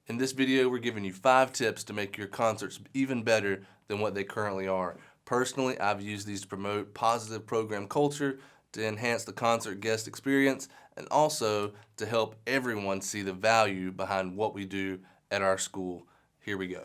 In this video, we're giving you 5 tips to make your concerts even better than what they currently are. Personally, I've used these to promote positive program culture, to enhance the concert guest experience, and also to help everyone see the value behind what we do at our school. Here we go.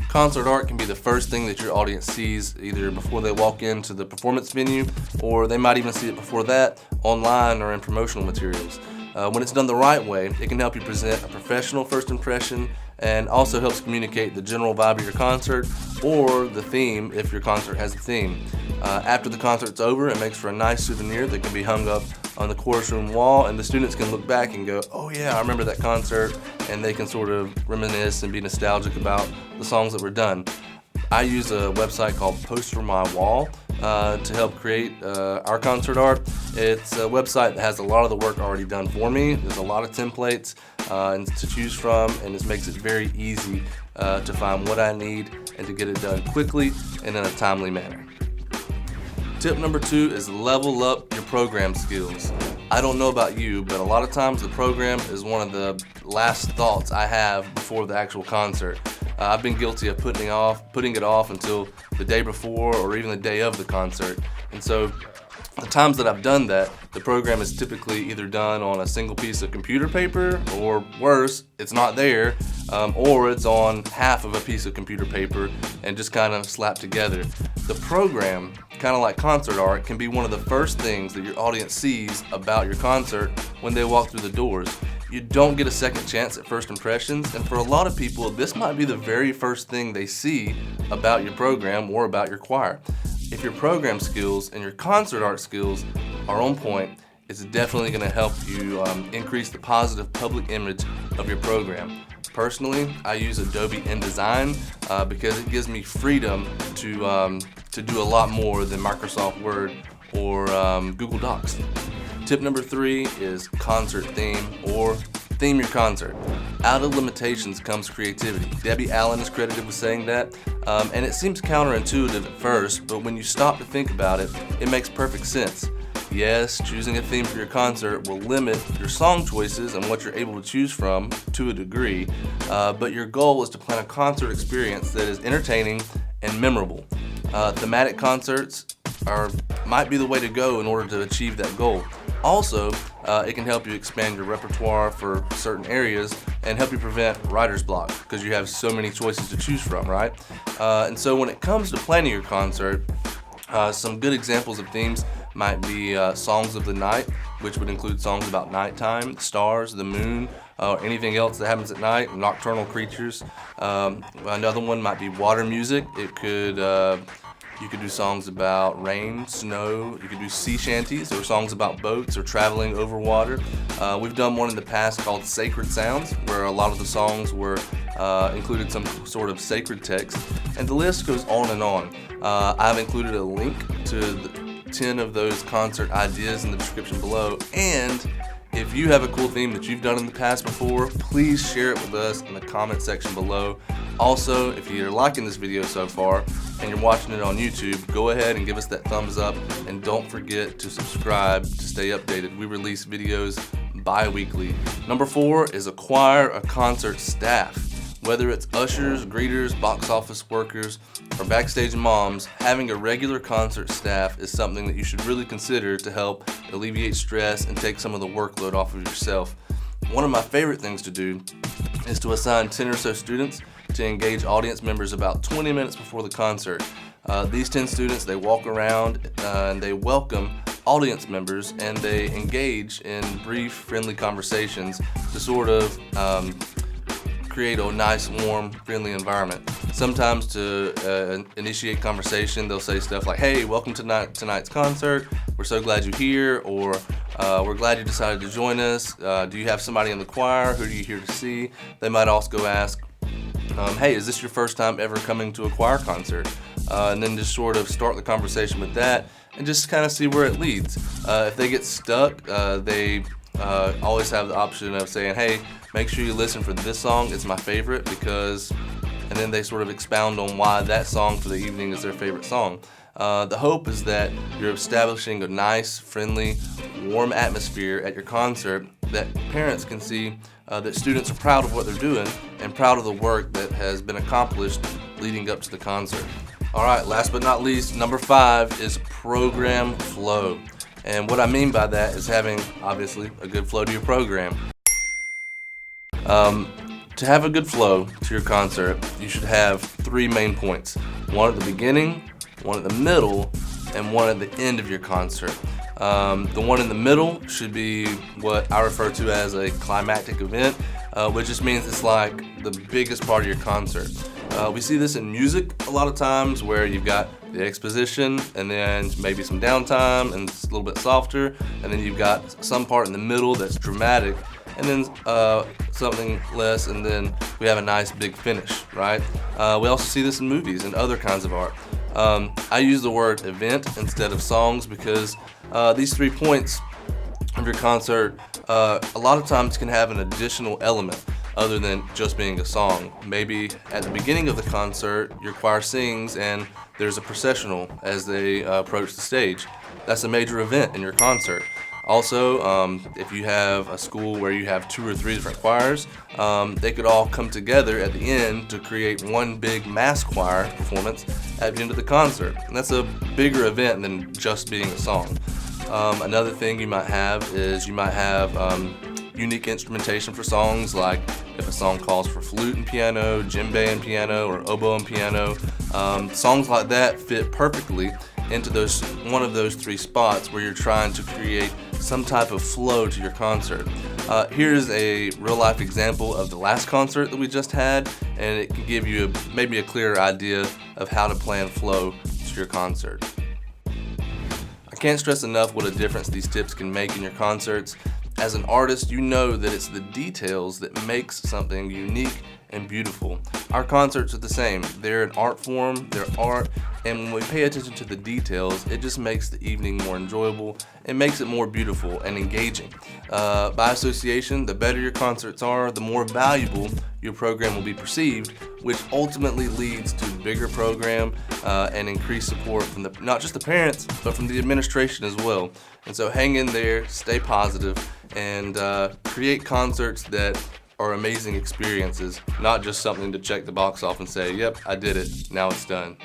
Concert art can be the first thing that your audience sees either before they walk into the performance venue, or they might even see it before that online or in promotional materials. When it's done the right way, it can help you present a professional first impression and also helps communicate the general vibe of your concert or the theme if your concert has a theme. After the concert's over, it makes for a nice souvenir that can be hung up on the chorus room wall, and the students can look back and go, oh yeah, I remember that concert, and they can sort of reminisce and be nostalgic about the songs that were done. I use a website called Poster My Wall to help create our concert art. It's a website that has a lot of the work already done for me. There's a lot of templates to choose from, and this makes it very easy to find what I need and to get it done quickly and in a timely manner. Tip number 2 is level up your program skills. I don't know about you, but a lot of times the program is one of the last thoughts I have before the actual concert. I've been guilty of putting it off until the day before or even the day of the concert. And so the times that I've done that, the program is typically either done on a single piece of computer paper, or worse, it's not there, or it's on half of a piece of computer paper and just kind of slapped together. The program, kind of like concert art, can be one of the first things that your audience sees about your concert when they walk through the doors. You don't get a second chance at first impressions, and for a lot of people, this might be the very first thing they see about your program or about your choir. If your program skills and your concert art skills are on point, it's definitely going to help you increase the positive public image of your program. Personally, I use Adobe InDesign because it gives me freedom to do a lot more than Microsoft Word or Google Docs. Tip number 3 is concert theme, or theme your concert. Out of limitations comes creativity. Debbie Allen is credited with saying that, and it seems counterintuitive at first, but when you stop to think about it, it makes perfect sense. Yes, choosing a theme for your concert will limit your song choices and what you're able to choose from to a degree, but your goal is to plan a concert experience that is entertaining and memorable. Thematic concerts might be the way to go in order to achieve that goal. Also, it can help you expand your repertoire for certain areas and help you prevent writer's block because you have so many choices to choose from, right? And so when it comes to planning your concert, some good examples of themes might be songs of the night, which would include songs about nighttime, stars, the moon, anything else that happens at night, nocturnal creatures. Another one might be water music. You could do songs about rain, snow. You could do sea shanties, or songs about boats or traveling over water. We've done one in the past called Sacred Sounds, where a lot of the songs were included some sort of sacred text, and the list goes on and on. I've included a link to the 10 of those concert ideas in the description below, and if you have a cool theme that you've done in the past before, please share it with us in the comment section below. Also, if you're liking this video so far and you're watching it on YouTube, go ahead and give us that thumbs up, and don't forget to subscribe to stay updated. We release videos bi-weekly. Number 4 is acquire a concert staff. Whether it's ushers, greeters, box office workers, or backstage moms, having a regular concert staff is something that you should really consider to help alleviate stress and take some of the workload off of yourself. One of my favorite things to do is to assign 10 or so students to engage audience members about 20 minutes before the concert. These 10 students, they walk around and they welcome audience members, and they engage in brief, friendly conversations to sort of create a nice, warm, friendly environment. Sometimes to initiate conversation, they'll say stuff like, hey, welcome to tonight's concert. We're so glad you're here, or we're glad you decided to join us. Do you have somebody in the choir? Who are you here to see? They might also ask, hey, is this your first time ever coming to a choir concert? And then just sort of start the conversation with that and just kind of see where it leads. If they get stuck, they always have the option of saying, hey, make sure you listen for this song. It's my favorite because and then they sort of expound on why that song for the evening is their favorite song. The hope is that you're establishing a nice, friendly, warm atmosphere at your concert that parents can see that students are proud of what they're doing and proud of the work that has been accomplished leading up to the concert. All right, last but not least, number 5 is program flow. And what I mean by that is having, obviously, a good flow to your program. To have a good flow to your concert, you should have 3 main points. One at the beginning, one at the middle, and one at the end of your concert. The one in the middle should be what I refer to as a climactic event, which just means it's like the biggest part of your concert. We see this in music a lot of times where you've got the exposition and then maybe some downtime and it's a little bit softer, and then you've got some part in the middle that's dramatic, and then something less, and then we have a nice big finish, right? We also see this in movies and other kinds of art. I use the word event instead of songs because these 3 points of your concert a lot of times can have an additional element other than just being a song. Maybe at the beginning of the concert, your choir sings and there's a processional as they approach the stage. That's a major event in your concert. Also, if you have a school where you have 2 or 3 different choirs, they could all come together at the end to create one big mass choir performance at the end of the concert. And that's a bigger event than just being a song. Another thing you might have is you might have unique instrumentation for songs, like if a song calls for flute and piano, djembe and piano, or oboe and piano. Songs like that fit perfectly into one of those 3 spots where you're trying to create some type of flow to your concert. Here's a real-life example of the last concert that we just had, and it can give you maybe a clearer idea of how to plan flow to your concert. I can't stress enough what a difference these tips can make in your concerts. As an artist, you know that it's the details that makes something unique and beautiful. Our concerts are the same. They're an art form, they're art, and when we pay attention to the details, it just makes the evening more enjoyable and makes it more beautiful and engaging. By association, the better your concerts are, the more valuable your program will be perceived, which ultimately leads to a bigger program and increased support from not just the parents, but from the administration as well. And so hang in there, stay positive, and create concerts that are amazing experiences, not just something to check the box off and say, yep, I did it, now it's done.